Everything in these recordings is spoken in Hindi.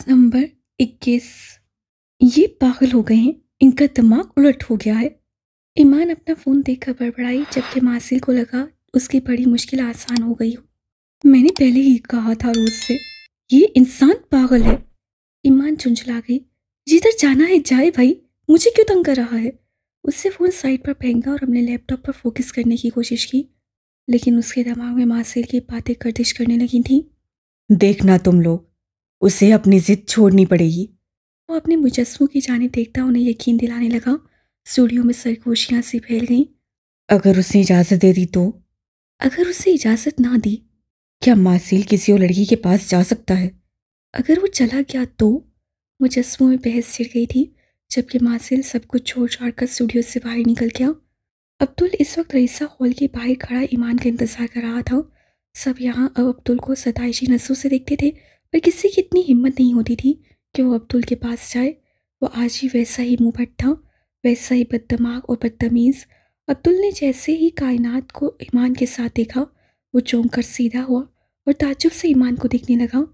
नंबर 21। ये पागल हो गए हैं, इनका दिमाग उलट हो गया है। ईमान अपना फ़ोन देखकर बड़बड़ाई, जबकि मासिल को लगा उसकी बड़ी मुश्किल आसान हो गई हो। मैंने पहले ही कहा था रोज से, ये इंसान पागल है। ईमान झुंझला गई। जिधर जाना है जाए भाई, मुझे क्यों तंग कर रहा है। उससे फ़ोन साइड पर फेंका और अपने लैपटॉप पर फोकस करने की कोशिश की, लेकिन उसके दिमाग में मासिल की बातें गर्दिश करने लगी थी। देखना तुम लोग, उसे अपनी जिद छोड़नी पड़ेगी। वो अपने मुजस्समों की जानिब देखता उन्हें यकीन दिलाने लगा। स्टूडियो में सरगोशियां सी फैल गईं। अगर उसने इजाजत दे दी तो? अगर उसे इजाजत ना दी? क्या मासिल किसी और लड़की के पास जा सकता है? अगर वो चला गया तो? मुजस्समों में बहस छिड़ गई थी, जबकि मासिल सब कुछ छोड़ छाड़ कर स्टूडियो से बाहर निकल गया। अब्दुल इस वक्त रईसा हॉल के बाहर खड़ा ईमान का इंतजार कर रहा था। सब यहाँ अब अब्दुल को सताइशी नजरों से देखते थे, पर किसी की इतनी हिम्मत नहीं होती थी कि वो अब्दुल के पास जाए। वो आज भी वैसा ही मुंहफट था, वैसा ही बददिमाग और बदतमीज। अब्दुल ने जैसे ही कायनात को ईमान के साथ देखा, वो चौंक कर सीधा हुआ और ताज्जुब से ईमान को देखने लगा।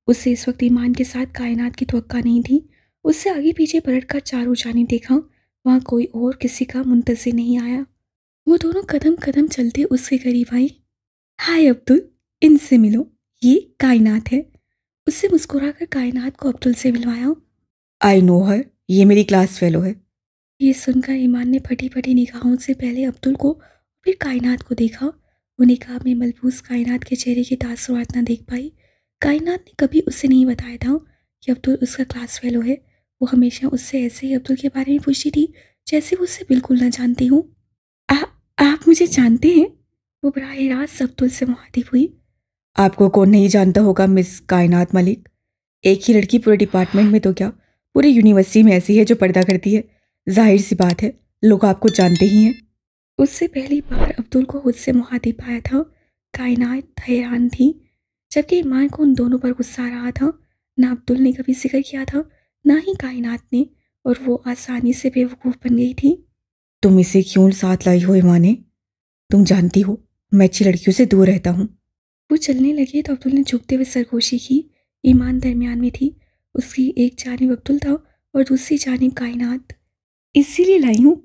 उसे इस वक्त ईमान के साथ कायनात की तवक्का नहीं थी। उससे आगे पीछे पलट कर चारों जानिब देखा, वहाँ कोई और किसी का मुंतज़िर नहीं आया। वो दोनों कदम कदम चलते उसके करीब आई। हाय अब्दुल, इनसे मिलो, ये कायनात है। उससे मुस्कुराकर कायनात को अब्दुल से मिलवाया। आई नो हर, ये मेरी क्लास फेलो है। ये सुनकर ईमान ने फटी फटी निगाहों से पहले अब्दुल को फिर कायनात को देखा। वो निगाह में मलबूस कायनात के चेहरे की तासुरात ना देख पाई। कायनात ने कभी उसे नहीं बताया था कि अब्दुल उसका क्लास फेलो है। वो हमेशा उससे ऐसे ही अब्दुल के बारे में पूछती थी, जैसे वो उससे बिल्कुल ना जानती हूँ। आ, आप मुझे जानते हैं? वो बराह रास्त अब्दुल से मुखातिब हुई। आपको कौन नहीं जानता होगा मिस कायनात मलिक। एक ही लड़की पूरे डिपार्टमेंट में तो क्या, पूरी यूनिवर्सिटी में ऐसी है जो पर्दा करती है। जाहिर सी बात है, लोग आपको जानते ही हैं। उससे पहली बार अब्दुल को खुद से मुखातिब पाया था। कायनात हैरान थी, जबकि ईमान को उन दोनों पर गुस्सा आ रहा था। ना अब्दुल ने कभी जिक्र किया था, ना ही कायनात ने, और वो आसानी से बेवकूफ़ बन गई थी। तुम इसे क्यों साथ लाई हो ईमाने? तुम जानती हो मैं अच्छी लड़कियों से दूर रहता हूँ। वो चलने लगे तो अब्दुल ने झुकते हुए सरगोशी की। ईमान दरमियान में थी, उसकी एक जानिब अब्दुल था और दूसरी जानिब कायनात। इसीलिए लाई हूँ।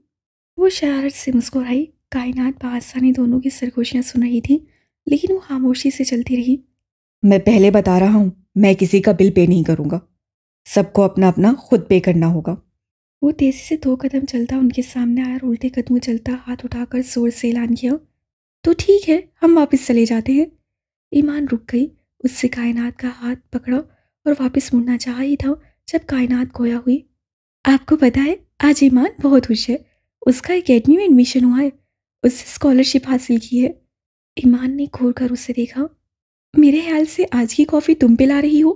वो शरारत से मुस्कुराई। कायनात बआसानी दोनों की सरगोशियां सुन रही थी, लेकिन वो खामोशी से चलती रही। मैं पहले बता रहा हूँ, मैं किसी का बिल पे नहीं करूँगा। सबको अपना अपना खुद पे करना होगा। वो तेजी से 2 कदम चलता उनके सामने आया और उल्टे कदमों चलता हाथ उठाकर जोर से ऐलान किया। तो ठीक है, हम वापस चले जाते हैं। ईमान रुक गई। उससे कायनात का हाथ पकड़ा और वापस मुड़ना चाह ही था, जब कायनात खोया हुई। आपको पता है, आज ईमान बहुत खुश है। उसका एकेडमी में एडमिशन हुआ है, उससे स्कॉलरशिप हासिल की है। ईमान ने घूर कर उसे देखा। मेरे ख्याल से आज की कॉफ़ी तुम पिला रही हो।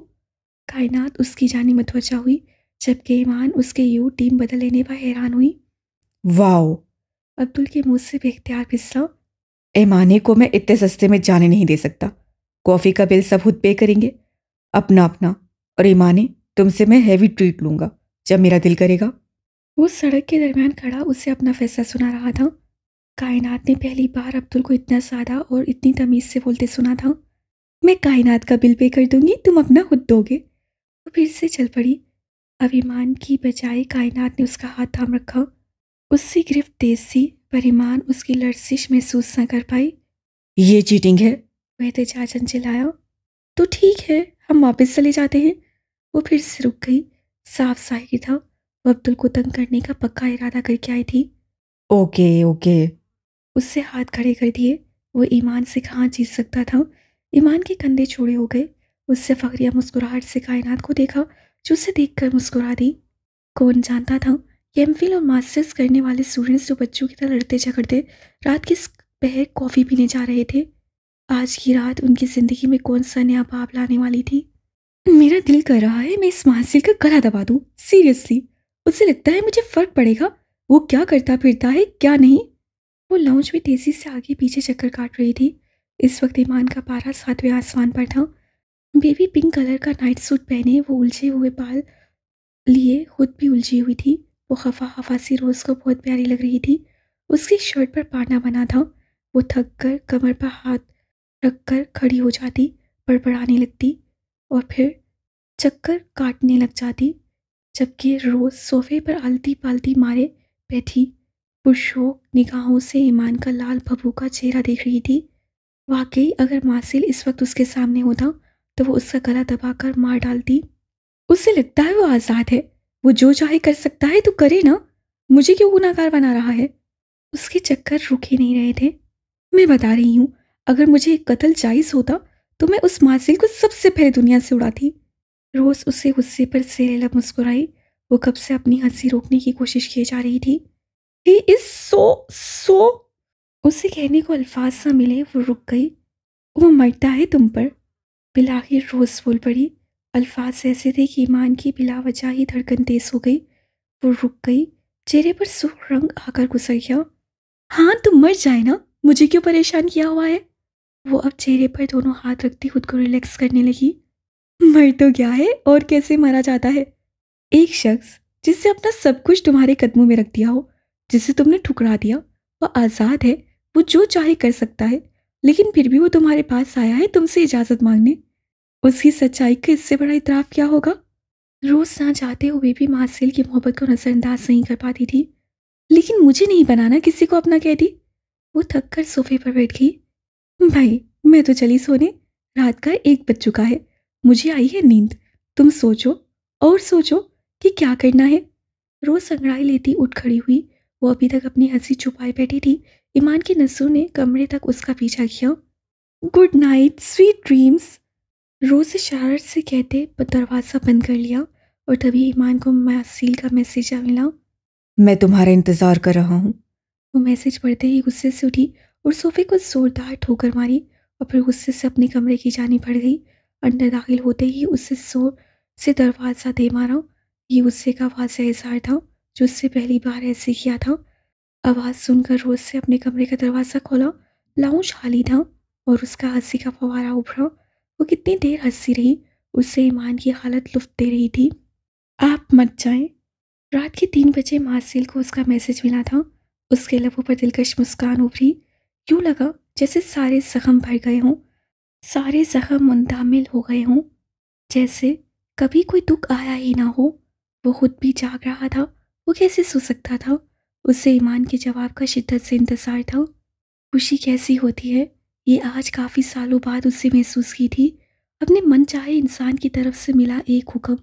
कायनात उसकी जानिब मतवज्जा हुई, जबकि ईमान उसके यूं टीम बदल लेने पर हैरान हुई। वाओ! अब्दुल के मुंह से बेख्तियार फिसला। ऐमाने को मैं इतने सस्ते में जाने नहीं दे सकता। कॉफ़ी का बिल सब खुद पे करेंगे, अपना अपना। और ऐमाने, तुमसे मैं हैवी ट्रीट लूँगा जब मेरा दिल करेगा। वो सड़क के दरमियान खड़ा उसे अपना फैसला सुना रहा था। कायनात ने पहली बार अब्दुल को इतना सादा और इतनी तमीज़ से बोलते सुना था। मैं कायनात का बिल पे कर दूंगी, तुम अपना खुद दोगे। वो फिर से चल पड़ी। अब ईमान की बजाय कायनात ने उसका हाथ थाम रखा। उसकी गिरफ्त तेज थी, पर ईमान उसकी लर्जिश महसूस न कर पाई। ये चीटिंग है। वह एहतजाजन चिल्लाया। तो ठीक है, हम वापस चले जाते हैं। वो फिर से रुक गई। साफ जाहिर था वो अब्दुल को तंग करने का पक्का इरादा करके आई थी। Okay okay. उससे हाथ खड़े कर दिए। वो ईमान से कहाँ जीत सकता था। ईमान के कंधे छोड़े हो गए। उससे फखरिया मुस्कुराहट से कायनात को देखा, जो उसे देखकर मुस्कुरा दी। कौन जानता था कि एमफिल और मास्टर्स करने वाले स्टूडेंट्स जो बच्चों की तरह लड़ते झगड़ते रात के पहर कॉफ़ी पीने जा रहे थे, आज की रात उनकी ज़िंदगी में कौन सा नया बाब लाने वाली थी। मेरा दिल कर रहा है मैं इस मासिल का गला दबा दूं, सीरियसली। उसे लगता है मुझे फ़र्क पड़ेगा वो क्या करता फिरता है क्या नहीं। वो लाउंज में तेजी से आगे पीछे चक्कर काट रही थी। इस वक्त ईमान का पारा 7वें आसमान पर था। बेबी पिंक कलर का नाइट सूट पहने, वो उलझे हुए बाल लिए खुद भी उलझी हुई थी। वो खफा खफा सी रोज़ को बहुत प्यारी लग रही थी। उसकी शर्ट पर पाना बना था। वो थक कर कमर पर हाथ रख कर खड़ी हो जाती, बड़बड़ाने लगती और फिर चक्कर काटने लग जाती, जबकि रोज सोफे पर आलती पालती मारे बैठी पुरशोक निगाहों से ईमान का लाल भभू का चेहरा देख रही थी। वाकई अगर मासिल इस वक्त उसके सामने होता तो वो उसका गला दबाकर मार डालती। उसे लगता है वो आज़ाद है, वो जो चाहे कर सकता है तो करे ना, मुझे क्यों गुनाहगार बना रहा है। उसके चक्कर रुक ही नहीं रहे थे। मैं बता रही हूँ, अगर मुझे एक कत्ल जायज़ होता तो मैं उस मासिल को सबसे पहले दुनिया से उड़ाती। रोज़ उसे गुस्से पर सेरे लब मुस्कुराई। वो कब से अपनी हंसी रोकने की कोशिश किए जा रही थी। ही इज सो उसे कहने को अल्फाज ना मिले वो रुक गई। वो मरता है तुम पर। बिलाखिर रोज़ बोल पड़ी। अल्फाज ऐसे थे कि ईमान की बिला वजह ही धड़कन तेज हो गई। वो रुक गई, चेहरे पर सुर्ख रंग आकर गुजर गया। हाँ तुम मर जाए ना, मुझे क्यों परेशान किया हुआ है। वो अब चेहरे पर दोनों हाथ रखती खुद को रिलैक्स करने लगी। मर तो क्या है और कैसे मारा जाता है। एक शख्स जिससे अपना सब कुछ तुम्हारे कदमों में रख दिया हो, जिसे तुमने ठुकरा दिया, वो आज़ाद है, वो जो चाहे कर सकता है, लेकिन फिर भी वो तुम्हारे पास आया है तुमसे इजाज़त मांगने। उसकी सच्चाई का इससे बड़ा इतराफ़ क्या होगा। रोज़ ना चाहते हुए भी मासिल की मोहब्बत को नज़रअंदाज नहीं कर पाती थी। लेकिन मुझे नहीं बनाना किसी को अपना कहती। वो थक कर सोफे पर बैठ गई। भाई मैं तो चली सोने, रात का 1 बज चुका है, मुझे आई है नींद। तुम सोचो और सोचो कि क्या करना है। रोज अंगड़ाई लेती उठ खड़ी हुई। वो अभी तक अपनी हंसी छुपाए बैठी थी। ईमान की नसों ने कमरे तक उसका पीछा किया। गुड नाइट स्वीट ड्रीम्स, रोज से शरारत से कहते दरवाज़ा बंद कर लिया। और तभी ईमान को मासील का मैसेज मिला। मैं तुम्हारा इंतज़ार कर रहा हूँ। वो मैसेज पढ़ते ही गुस्से से उठी और सोफे को जोरदार ठोकर मारी और फिर गुस्से से अपने कमरे की जानी पड़ गई। अंदर दाखिल होते ही उससे जोर से दरवाज़ा दे मारा। ये गुस्से का वाज़ह इज़हार था, जो उससे पहली बार ऐसे किया था। आवाज़ सुनकर रोज से अपने कमरे का दरवाज़ा खोला। लाउंज खाली था और उसका हंसी का फवारा उभरा। वो कितनी देर हंसती रही, उससे ईमान की हालत लुफ्त दे रही थी। आप मत जाएं। रात के 3 बजे मासिल को उसका मैसेज मिला था। उसके लबों पर दिलकश मुस्कान उभरी। यूं लगा जैसे सारे जख्म भर गए हों, सारे जख्म मुंतामिल हो गए हों, जैसे कभी कोई दुख आया ही ना हो। वो खुद भी जाग रहा था, वो कैसे सो सकता था। उसे ईमान के जवाब का शिद्दत से इंतज़ार था। खुशी कैसी होती है, ये आज काफ़ी सालों बाद उससे महसूस की थी। अपने मन चाहे इंसान की तरफ से मिला एक हुक्म,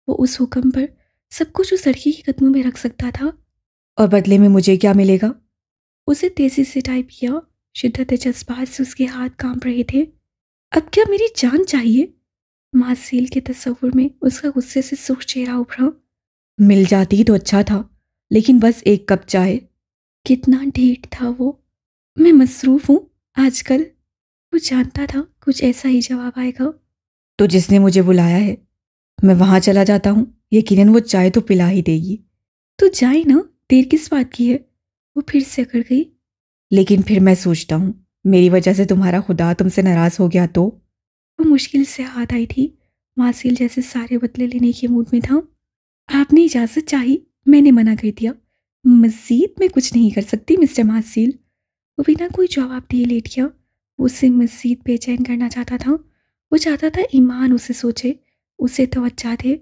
वो उस हुक्म पर सब कुछ उस लड़की के कदमों में रख सकता था। और बदले में मुझे क्या मिलेगा? उसे तेजी से टाइप किया। शिद्दत जज्बात से उसके हाथ कांप रहे थे। अब क्या मेरी जान चाहिए। मासील के तस्वुर में उसका गुस्से से सुर्ख चेहरा उभरा। मिल जाती तो अच्छा था, लेकिन बस 1 कप चाय। कितना ढीठ था वो। मैं मसरूफ हूँ आजकल। वो जानता था कुछ ऐसा ही जवाब आएगा। तो जिसने मुझे बुलाया है, मैं वहां चला जाता हूँ, यकीनन वो चाय तो पिला ही देगी। तो जाए ना, देर किस बात की है। वो फिर से अकड़ गई। लेकिन फिर मैं सोचता हूँ, मेरी वजह से तुम्हारा खुदा तुमसे नाराज हो गया तो? वो मुश्किल से हाथ आई थी। मासील जैसे सारे बदले लेने के मूड में था। आपने इजाज़त चाही, मैंने मना कर दिया। मज़ीद मैं कुछ नहीं कर सकती मिस्टर मासील। वो बिना कोई जवाब दिए लेट गया। वो उसे मज़ीद बेचैन करना चाहता था। वो चाहता था ईमान उसे सोचे, उसे तवज्जो दे,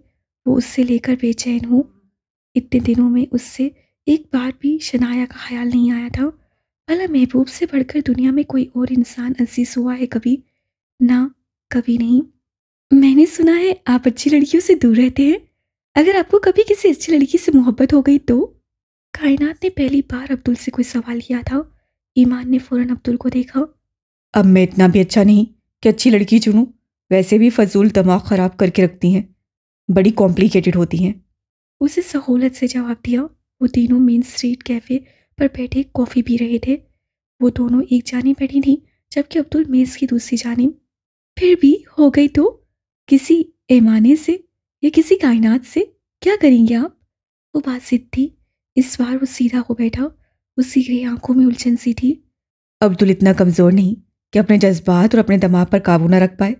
वो उससे लेकर बेचैन हो। इतने दिनों में उससे एक बार भी शनाया का ख्याल नहीं आया था। भला महबूब से बढ़कर दुनिया में कोई और इंसान अजीज हुआ है कभी? ना, कभी नहीं। मैंने सुना है आप अच्छी लड़कियों से दूर रहते हैं। अगर आपको कभी किसी अच्छी लड़की से मोहब्बत हो गई तो? कायनात ने पहली बार अब्दुल से कोई सवाल किया था। ईमान ने फौरन अब्दुल को देखा। अब मैं इतना भी अच्छा नहीं कि अच्छी लड़की चुनूं। वैसे भी फजूल दिमाग खराब करके रखती हैं, बड़ी कॉम्प्लिकेटेड होती हैं। उसे सहूलत से जवाब दिया। वो तीनों मेन स्ट्रीट कैफे पर बैठे कॉफ़ी पी रहे थे। वो दोनों एक जानी बैठी थी, जबकि अब्दुल मेज़ की दूसरी जानिब। फिर भी हो गई तो? किसी ऐमाने से या किसी कायनात से? क्या करेंगे आप? वो बात जिद थी। इस बार वो सीधा हो बैठा। उसकी ग्रे आंखों में उलझन सी थी। अब्दुल इतना कमज़ोर नहीं कि अपने जज्बात और अपने दिमाग पर काबू ना रख पाए।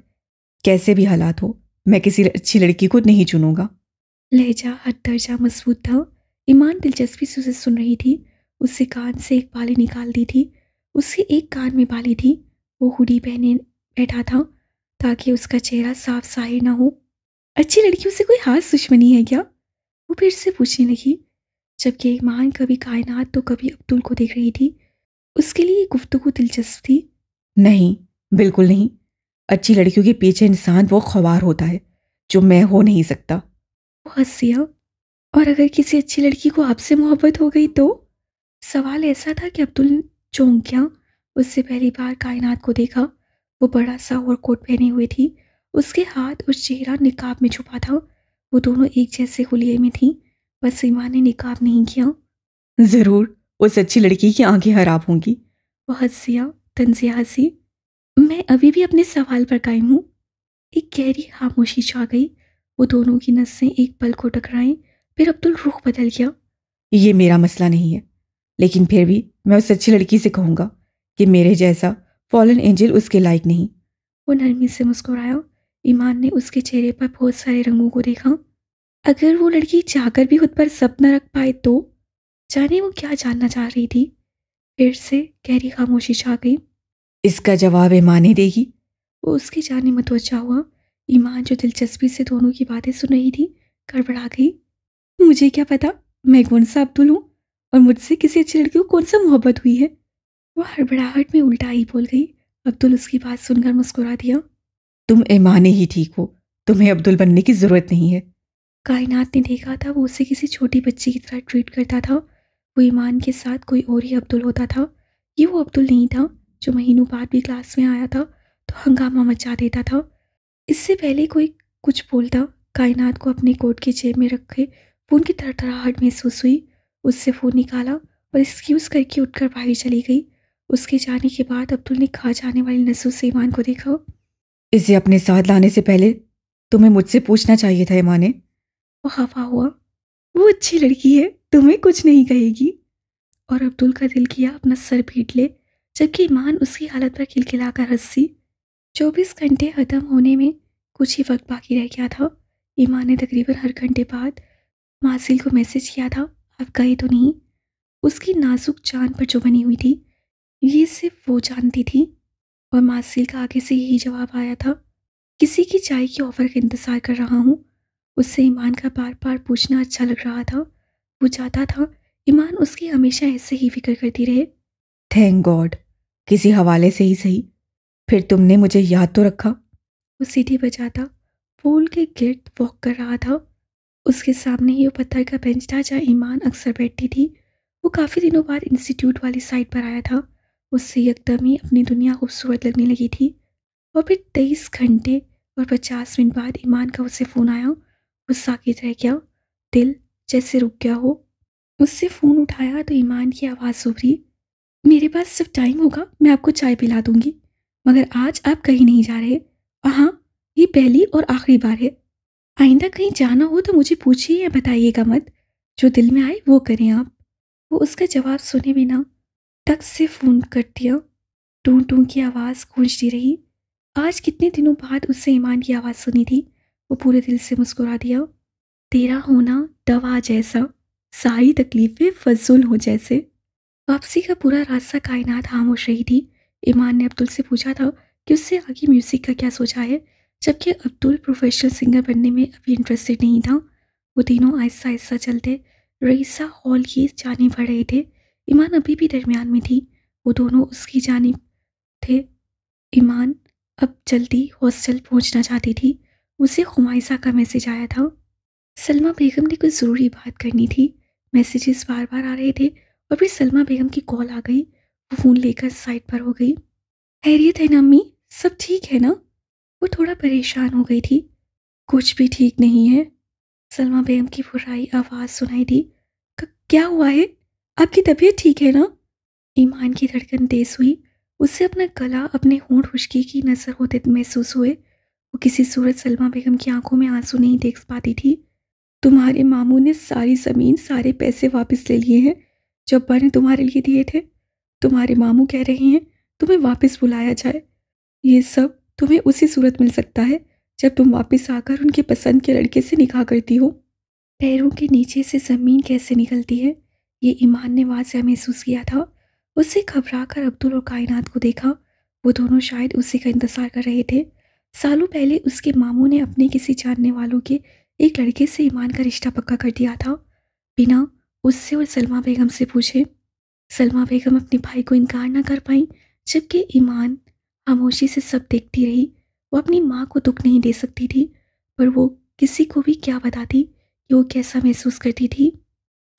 कैसे भी हालात हो, मैं किसी अच्छी लड़की को नहीं चुनूंगा। लहजा हर दर्जा मजबूत था। ईमान दिलचस्पी से उसे सुन रही थी। उससे कान से एक बाली निकाल दी थी। उसके एक कान में बाली थी। वो हुडी पहने बैठा था ताकि उसका चेहरा साफ जाहिर ना हो। अच्छी लड़कियों से कोई खास दुश्मनी है क्या? वो फिर से पूछने लगी, जबकि ईमान कभी कायनात तो कभी अब्दुल को देख रही थी। उसके लिए ये गुफ्तगू दिलचस्प थी। नहीं, बिल्कुल नहीं। अच्छी लड़कियों के पीछे इंसान वो ख्वार होता है जो मैं हो नहीं सकता। वो हंस दिया। और अगर किसी अच्छी लड़की को आपसे मोहब्बत हो गई तो? सवाल ऐसा था कि अब्दुल चौंक गया। उससे पहली बार कायनात को देखा। वो बड़ा सा ओवरकोट पहने हुए थी। उसके हाथ और चेहरा निकाब में छुपा था। वो दोनों एक जैसे हुलिये में थी। बस ईमान ने निकाब नहीं किया। जरूर उस अच्छी लड़की की आंखें खराब होंगी। वो हंस दिया, तंजिया हंसी। मैं अभी भी अपने सवाल पर कायम हूँ। एक गहरी खामोशी छा गई। वो दोनों की नसें एक पल को टकराईं। फिर अब्दुल रुख बदल गया। ये मेरा मसला नहीं है, लेकिन फिर भी मैं उस अच्छी लड़की से कहूंगा कि मेरे जैसा फॉलन एंजल उसके लायक नहीं। वो नरमी से मुस्कुराया। ईमान ने उसके चेहरे पर बहुत सारे रंगों को देखा। अगर वो लड़की चाहकर भी खुद पर सब न रख पाए तो? जाने वो क्या जानना चाह रही थी। फिर से गहरी खामोशी छा गई। इसका जवाब ईमान ही देगी। वो उसकी जाने मतवज्जा हुआ। ईमान जो दिलचस्पी से दोनों की बातें सुन रही थी, गड़बड़ा गई। मुझे क्या पता मैं कौन सा अब्दुल हूँ और मुझसे किसी अच्छी लड़की को कौन सा मोहब्बत हुई है। वो हड़बड़ाहट में उल्टा ही बोल गई। अब्दुल उसकी बात सुनकर मुस्कुरा दिया। तुम ईमाने ही ठीक हो, तुम्हें अब्दुल बनने की जरूरत नहीं है। कायनात ने देखा था वो उसे किसी छोटी बच्ची की तरह ट्रीट करता था। वो ईमान के साथ कोई और ही अब्दुल होता था। ये वो अब्दुल नहीं था जो महीनों बाद भी क्लास में आया था तो हंगामा मचा देता था। इससे पहले कोई कुछ बोलता, कायनात को अपने कोट की जेब में रखे फ़ोन की थरथराहट महसूस हुई। उससे फ़ोन निकाला और एक्सक्यूज़ करके उठकर बाहर चली गई। उसके जाने के बाद अब्दुल ने खा जाने वाली नसों से ईमान को देखा। इसे अपने साथ लाने से पहले तुम्हें मुझसे पूछना चाहिए था ईमाने। वो खफा हुआ। वो अच्छी लड़की है, तुम्हें कुछ नहीं कहेगी। और अब्दुल का दिल किया अपना सर पीट ले, जबकि ईमान उसकी हालत पर खिलखिलाकर हंसी। 24 घंटे ख़त्म होने में कुछ ही वक्त बाकी रह गया था। ईमान ने तकरीबन हर घंटे बाद मासिल को मैसेज किया था, आप गए तो नहीं। उसकी नाजुक जान पर जो बनी हुई थी, ये सिर्फ वो जानती थी। और मासिल का आगे से यही जवाब आया था, किसी की चाय की ऑफ़र का इंतज़ार कर रहा हूँ। उससे ईमान का बार बार पूछना अच्छा लग रहा था। वो चाहता था ईमान उसकी हमेशा ऐसे ही फिक्र करती रहे। थैंक गॉड, किसी हवाले से ही सही। फिर तुमने मुझे याद तो रखा। वो सीटी बजाता पूल के गिर्द वॉक कर रहा था। उसके सामने ही वो पत्थर का बेंच था जहाँ ईमान अक्सर बैठती थी। वो काफ़ी दिनों बाद इंस्टीट्यूट वाली साइड पर आया था। उससे एकदम ही अपनी दुनिया खूबसूरत लगने लगी थी। और फिर 23 घंटे और 50 मिनट बाद ईमान का उसे फ़ोन आया। वो साकित रह गया, दिल जैसे रुक गया हो। उससे फ़ोन उठाया तो ईमान की आवाज़ उभरी, मेरे पास सिर्फ टाइम होगा, मैं आपको चाय पिला दूंगी, मगर आज आप कहीं नहीं जा रहे। और हाँ, ये पहली और आखिरी बार है। आइंदा कहीं जाना हो तो मुझे पूछिए या बताइएगा मत। जो दिल में आए वो करें आप। वो उसका जवाब सुने बिना टक से फ़ोन कर दिया। टूं टूं की आवाज़ गूंजती रही। आज कितने दिनों बाद उससे ईमान की आवाज़ सुनी थी। वो पूरे दिल से मुस्कुरा दिया। तेरा होना दवा जैसा, सारी तकलीफ़ें फजूल हो जैसे। वापसी का पूरा रास्ता कायनात खामोश रही थी। ईमान ने अब्दुल से पूछा था कि उससे आगे म्यूज़िक का क्या सोचा है, जबकि अब्दुल प्रोफेशनल सिंगर बनने में अभी इंटरेस्टेड नहीं था। वो तीनों आहिस्ता आहिस्ता चलते रईसा हॉल की जानिब बढ़ रहे थे। ईमान अभी भी दरमियान में थी। वो दोनों उसकी जानिब थे। ईमान अब जल्दी हॉस्टल पहुंचना चाहती थी। उसे खुमाइसा का मैसेज आया था। सलमा बेगम ने कुछ ज़रूरी बात करनी थी। मैसेजेस बार बार आ रहे थे और फिर सलमा बेगम की कॉल आ गई। वो फ़ोन लेकर साइड पर हो गई। खैरियत है ना अम्मी, सब ठीक है ना? वो थोड़ा परेशान हो गई थी। कुछ भी ठीक नहीं है। सलमा बेगम की बुराई आवाज़ सुनाई दी। क्या हुआ है? आपकी तबीयत ठीक है ना? ईमान की धड़कन तेज हुई। उससे अपना गला अपने होंठ खुश्की की नजर होते महसूस हुए। वो किसी सूरत सलमा बेगम की आंखों में आंसू नहीं देख पाती थी। तुम्हारे मामू ने सारी ज़मीन सारे पैसे वापस ले लिए हैं जो अब्बा ने तुम्हारे लिए दिए थे। तुम्हारे मामू कह रहे हैं तुम्हें वापस बुलाया जाए। ये सब तुम्हें उसी सूरत मिल सकता है जब तुम वापस आकर उनके पसंद के लड़के से निकाह करती हो। पैरों के नीचे से ज़मीन कैसे निकलती है, ये ईमान ने वाज़ह महसूस किया था। उससे घबरा कर अब्दुल और कायनात को देखा। वो दोनों शायद उसी का इंतज़ार कर रहे थे। सालों पहले उसके मामू ने अपने किसी जानने वालों के एक लड़के से ईमान का रिश्ता पक्का कर दिया था, बिना उससे और सलमा बेगम से पूछे। सलमा बेगम अपने भाई को इनकार ना कर पाई, जबकि ईमान खामोशी से सब देखती रही। वो अपनी माँ को दुख नहीं दे सकती थी, पर वो किसी को भी क्या बताती कि वो कैसा महसूस करती थी।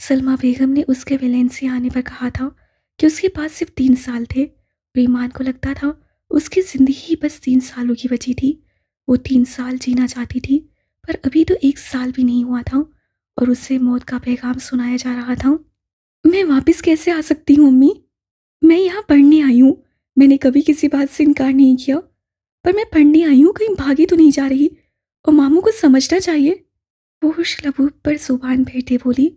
सलमा बेगम ने उसके वेलेंसिया आने पर कहा था कि उसके पास सिर्फ 3 साल थे, और ईमान को लगता था उसकी ज़िंदगी ही बस 3 सालों की बची थी। वो 3 साल जीना चाहती थी, पर अभी तो 1 साल भी नहीं हुआ था और उससे मौत का पैगाम सुनाया जा रहा था। मैं वापस कैसे आ सकती हूँ अम्मी? मैं यहाँ पढ़ने आई हूँ। मैंने कभी किसी बात से इनकार नहीं किया, पर मैं पढ़ने आई हूँ, कहीं भागी तो नहीं जा रही। और मामू को समझना चाहिए। वो होश लबूब पर जुबान फेरते बोली,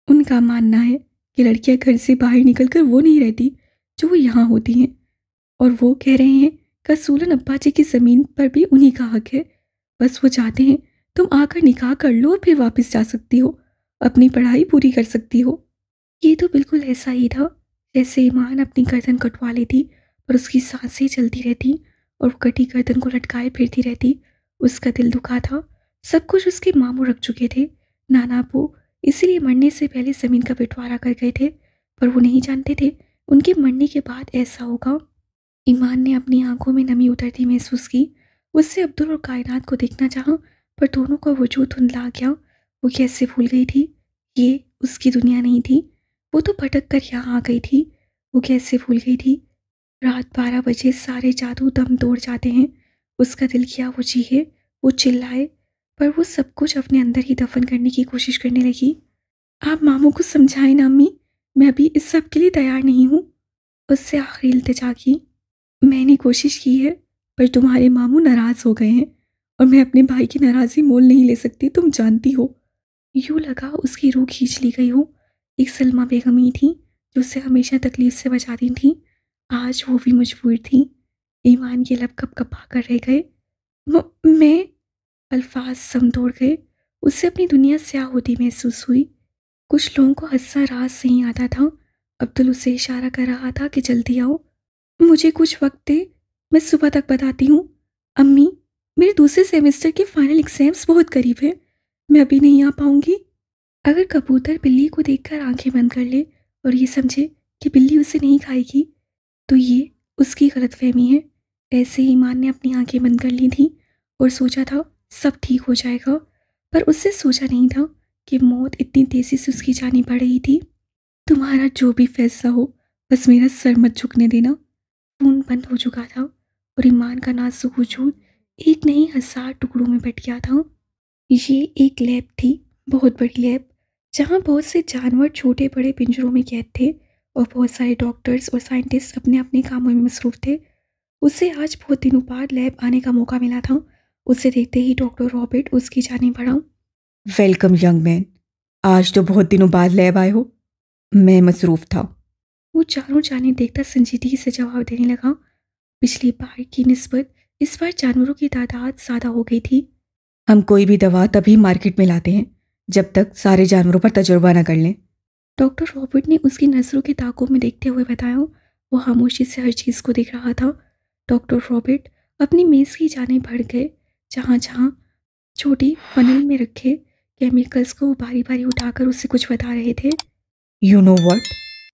उनका मानना है कि लड़कियां घर से बाहर निकलकर वो नहीं रहती जो वो यहाँ होती हैं, और वो कह रहे हैं कि असूलन अब्बा जी की ज़मीन पर भी उन्हीं का हक है। बस वो चाहते हैं तुम आकर निकाह कर लो और फिर वापस जा सकती हो, अपनी पढ़ाई पूरी कर सकती हो। ये तो बिल्कुल ऐसा ही था जैसे ईमान अपनी गर्दन कटवा लेती, पर उसकी सांसें चलती रहती और वो कटी गर्दन को लटकाए फिरती रहती। उसका दिल दुखा था। सब कुछ उसके मामू रख चुके थे। नाना अब्बू इसीलिए मरने से पहले ज़मीन का बंटवारा कर गए थे, पर वो नहीं जानते थे उनके मरने के बाद ऐसा होगा। ईमान ने अपनी आंखों में नमी उतरती महसूस की। उससे अब्दुल और कायनात को देखना चाहा, पर दोनों का वजूद धुंधला गया। वो कैसे भूल गई थी ये उसकी दुनिया नहीं थी। वो तो भटक कर यहाँ आ गई थी। वो कैसे भूल गई थी रात 12 बजे सारे जादू दम तोड़ जाते हैं। उसका दिल किया वो चीखे, वो चिल्लाए, पर वो सब कुछ अपने अंदर ही दफन करने की कोशिश करने लगी। आप मामू को समझाएं ना अम्मी, मैं अभी इस सब के लिए तैयार नहीं हूँ। उससे आखिरी इल्तिजा की। मैंने कोशिश की है, पर तुम्हारे मामू नाराज़ हो गए हैं, और मैं अपने भाई की नाराज़गी मोल नहीं ले सकती, तुम जानती हो। यूँ लगा उसकी रूह खींच ली गई हो। एक सलमा बेगम ही थी जो उसे हमेशा तकलीफ से बचाती थी, आज वो भी मजबूर थी। ईमान के लब कप कपा कर रह गए। मैं अल्फाज सम तोड़ गए। उससे अपनी दुनिया स्याह होती महसूस हुई। कुछ लोगों को हंसना राज से ही आता था। अब्दुल उसे इशारा कर रहा था कि जल्दी आओ, मुझे कुछ वक्त दे, मैं सुबह तक बताती हूँ। अम्मी, मेरे दूसरे सेमेस्टर के फाइनल एग्जाम्स बहुत करीब है, मैं अभी नहीं आ पाऊंगी। अगर कबूतर बिल्ली को देखकर आंखें बंद कर ले और ये समझे कि बिल्ली उसे नहीं खाएगी, तो ये उसकी गलतफहमी है। ऐसे ही ईमान ने अपनी आंखें बंद कर ली थी और सोचा था सब ठीक हो जाएगा, पर उससे सोचा नहीं था कि मौत इतनी तेज़ी से उसकी जानी पड़ रही थी। तुम्हारा जो भी फैसला हो, बस मेरा सर मत झुकने देना। खून बंद हो चुका था और ईमान का नाजुक वजूद एक नहीं 1000 टुकड़ों में बट गया था। ये एक लैब थी, बहुत बड़ी लैब, जहाँ बहुत से जानवर छोटे बड़े पिंजरों में कैद थे और बहुत सारे डॉक्टर्स और साइंटिस्ट अपने अपने कामों में मसरूफ थे। उसे आज बहुत दिनों बाद लैब आने का मौका मिला था। उसे देखते ही डॉक्टर रॉबर्ट उसकी जानिब बढ़ा। वेलकम यंग मैन, आज तो बहुत दिनों बाद लैब आए हो। मैं मसरूफ़ था। वो चारों जानिब देखता संजीदगी से जवाब देने लगा। पिछली बार की निस्बत इस बार जानवरों की तादाद ज़्यादा हो गई थी। हम कोई भी दवा तभी मार्केट में लाते हैं जब तक सारे जानवरों पर तजुर्बा न कर लें। डॉक्टर रॉबर्ट ने उसकी नज़रों के ताकों में देखते हुए बताया। वो खामोशी से हर चीज़ को देख रहा था। डॉक्टर रॉबर्ट अपनी मेज़ की जानिब बढ़ गए, जहाँ जहाँ छोटी फनल में रखे केमिकल्स को बारी बारी उठाकर उससे कुछ बता रहे थे। You know what,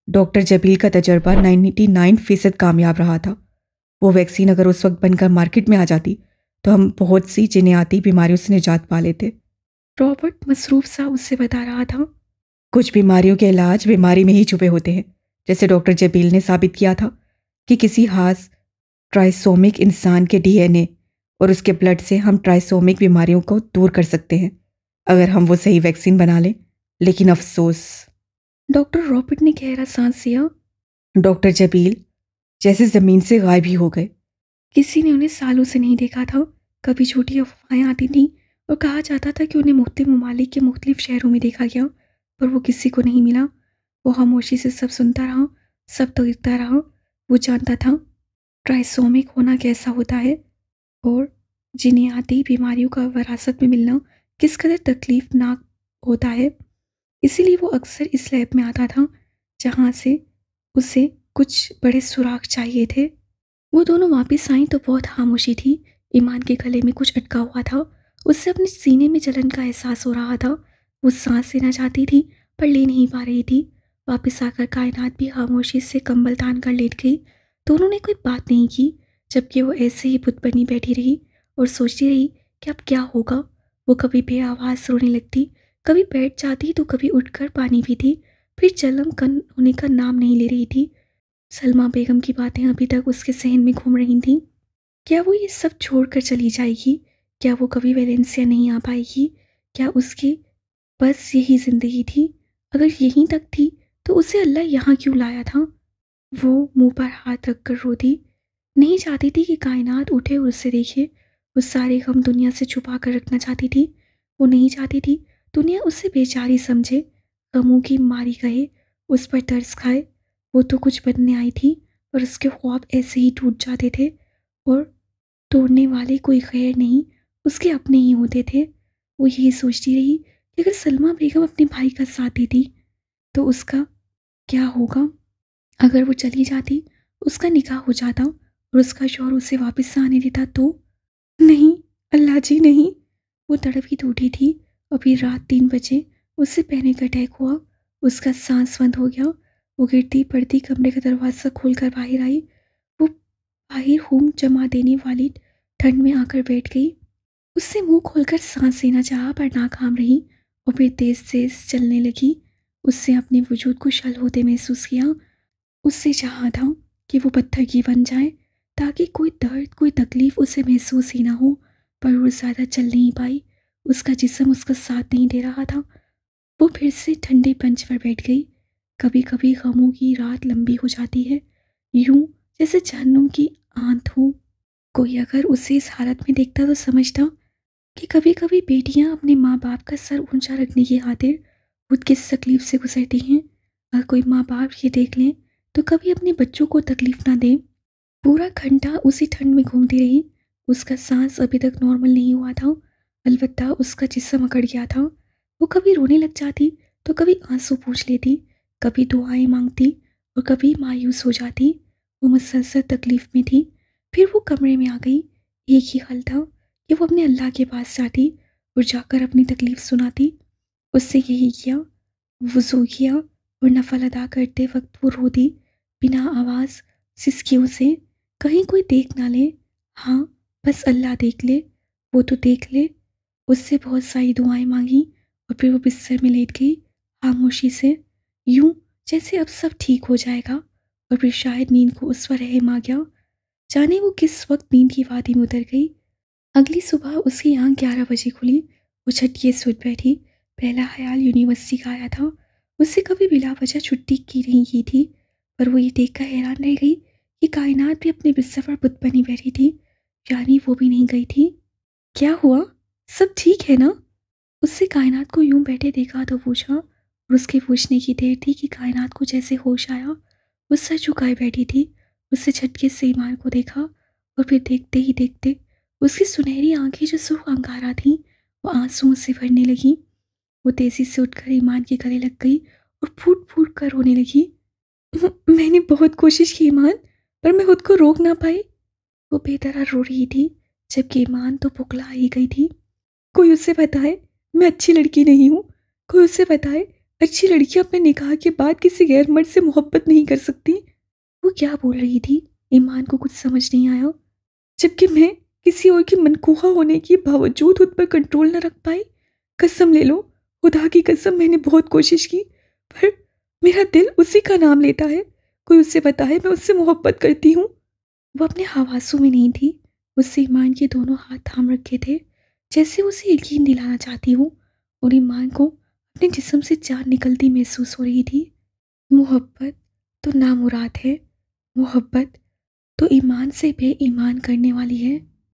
doctor Zabeel का तजर्बा 99% कामयाब रहा था। वो वैक्सीन अगर उस वक्त बनकर मार्केट में आ जाती तो हम बहुत सी जिन्याती बीमारियों से निजात पा लेते। रॉबर्ट मसरूफ सा उससे बता रहा था। कुछ बीमारियों के इलाज बीमारी में ही छुपे होते हैं, जैसे डॉक्टर जबील ने साबित किया था कि किसी खास ट्राइसोमिक इंसान के डीएनए और उसके ब्लड से हम ट्राइसोमिक बीमारियों को दूर कर सकते हैं अगर हम वो सही वैक्सीन बना लें। लेकिन अफसोस, डॉक्टर रॉबर्ट ने गहरा सांस लिया। डॉक्टर जबील जैसे ज़मीन से गायब ही हो गए। किसी ने उन्हें सालों से नहीं देखा था। कभी छोटी अफवाहें आती थीं और कहा जाता था कि उन्हें मुख्तलिफ ममालिक के मुख्तलिफ शहरों में देखा गया, पर वो किसी को नहीं मिला। वो खामोशी से सब सुनता रहा, सब देखता रहा। वो जानता था ट्राइसोमिक होना कैसा होता है और जिन्याती बीमारियों का विरासत में मिलना किस कदर तकलीफनाक होता है। इसीलिए वो अक्सर इस लैब में आता था, जहाँ से उसे कुछ बड़े सुराग चाहिए थे। वो दोनों वापस आई तो बहुत खामोशी थी। ईमान के गले में कुछ अटका हुआ था। उससे अपने सीने में जलन का एहसास हो रहा था। वो सांस लेना चाहती थी पर ले नहीं पा रही थी। वापस आकर कायनात भी खामोशी से कंबल तान कर लेट गई। दोनों ने कोई बात नहीं की, जबकि वो ऐसे ही बुत बनी बैठी रही और सोचती रही कि अब क्या होगा। वो कभी बेआवाज़ रोने लगती, कभी बैठ जाती तो कभी उठकर पानी पीती, फिर जलम कन होने का नाम नहीं ले रही थी। सलमा बेगम की बातें अभी तक उसके सहन में घूम रही थीं। क्या वो ये सब छोड़कर चली जाएगी? क्या वो कभी वेलेंसिया नहीं आ पाएगी? क्या उसकी बस यही ज़िंदगी थी? अगर यहीं तक थी तो उसे अल्लाह यहाँ क्यों लाया था? वो मुंह पर हाथ रखकर रोती, नहीं चाहती थी कि कायनात उठे और उसे देखे। वो सारे गम दुनिया से छुपा कर रखना चाहती थी। वो नहीं चाहती थी दुनिया उसे बेचारी समझे, गमों की मारी कहे, उस पर तरस खाए। वो तो कुछ बनने आई थी पर उसके ख्वाब ऐसे ही टूट जाते थे और तोड़ने वाले कोई गैर नहीं, उसके अपने ही होते थे। वो यही सोचती रही कि अगर सलमा बेगम अपने भाई का साथ देती तो उसका क्या होगा? अगर वो चली जाती, उसका निकाह हो जाता और उसका शौहर उसे वापस आने देता तो? नहीं, अल्लाह जी नहीं। वो तड़पी टूटी थी। अभी रात 3 बजे उससे पैनिक अटैक हुआ। उसका सांस बंद हो गया। वो गिरती पड़ती कमरे का दरवाज़ा खोलकर बाहर आई। वो बाहर हुम जमा देने वाली ठंड में आकर बैठ गई। उससे मुंह खोलकर सांस लेना चाहा पर नाकाम रही और फिर तेज तेज चलने लगी। उससे अपने वजूद को शल होते महसूस किया। उससे चाहा था कि वो पत्थर की बन जाए ताकि कोई दर्द कोई तकलीफ उसे महसूस ही ना हो, पर वो ज़्यादा चल नहीं पाई। उसका जिस्म उसका साथ नहीं दे रहा था। वो फिर से ठंडे पंच पर बैठ गई। कभी कभी गमों की रात लंबी हो जाती है, यूं जैसे जहन्नुम की आंत हो। कोई अगर उसे इस हालत में देखता तो समझता कि कभी कभी बेटियां अपने माँ बाप का सर ऊंचा रखने की खातिर खुद किस तकलीफ से गुजरती हैं। अगर कोई माँ बाप ये देख लें तो कभी अपने बच्चों को तकलीफ ना दें। पूरा घंटा उसी ठंड में घूमती रही। उसका सांस अभी तक नॉर्मल नहीं हुआ था, अलबत्ता उसका जिस्म अकड़ गया था। वो कभी रोने लग जाती तो कभी आंसू पूछ लेती, कभी दुआएं मांगती और कभी मायूस हो जाती। वो मुसलसल तकलीफ में थी। फिर वो कमरे में आ गई। एक ही हल था कि वो अपने अल्लाह के पास जाती और जाकर अपनी तकलीफ सुनाती। उससे यही किया। वज़ू किया और नफल अदा करते वक्त वो रो दी, बिना आवाज़, सिसकियों से। कहीं कोई देख ना ले, हाँ, बस अल्लाह देख ले, वो तो देख ले। उससे बहुत सारी दुआएं मांगी और फिर वो बिस्तर में लेट गई खामोशी से, यूं जैसे अब सब ठीक हो जाएगा। और फिर शायद नींद को उस पर रहम आ गया। जाने वो किस वक्त नींद की वादी में उतर गई। अगली सुबह उसकी आँख 11 बजे खुली। वो झटके से उठ बैठी। पहला ख्याल यूनिवर्सिटी का आया था। उससे कभी बिला वजह छुट्टी की नहीं की थी, पर वो ये देखकर हैरान रह गई कि कायनात भी अपने बिस्तर पर बुत बनी बैठी थी, यानी वो भी नहीं गई थी। क्या हुआ? सब ठीक है ना? उससे कायनात को यूं बैठे देखा तो पूछा, और उसके पूछने की देर थी कि कायनात को जैसे होश आया। वो सर झुकाए बैठी थी। उससे झटके से ईमान को देखा और फिर देखते ही देखते उसकी सुनहरी आंखें जो सुर्ख अंगारा थीं वो आंसुओं से भरने लगी। वो तेजी से उठकर ईमान के गले लग गई और फूट फूट कर रोने लगी। मैंने बहुत कोशिश की ईमान, पर मैं खुद को रोक ना पाई। वो बेदरा रो रही थी, जबकि ईमान तो पुकला ही गई थी। कोई उसे बताए मैं अच्छी लड़की नहीं हूँ। कोई उसे बताए अच्छी लड़की अपने निकाह के बाद किसी गैर मर्द से मोहब्बत नहीं कर सकती। वो क्या बोल रही थी, ईमान को कुछ समझ नहीं आया। जबकि मैं किसी और की मनकूहा होने के बावजूद खुद पर कंट्रोल न रख पाई। कसम ले लो, खुदा की कसम, मैंने बहुत कोशिश की, पर मेरा दिल उसी का नाम लेता है। कोई उससे बताए मैं उससे मोहब्बत करती हूँ। वो अपने हवासों में नहीं थी। उससे ईमान के दोनों हाथ थाम रखे थे, जैसे उसे यकीन दिलाना चाहती हूँ, और ईमान को अपने जिस्म से जान निकलती महसूस हो रही थी। मोहब्बत तो नामुराद है, मोहब्बत तो ईमान से बेईमान करने वाली है।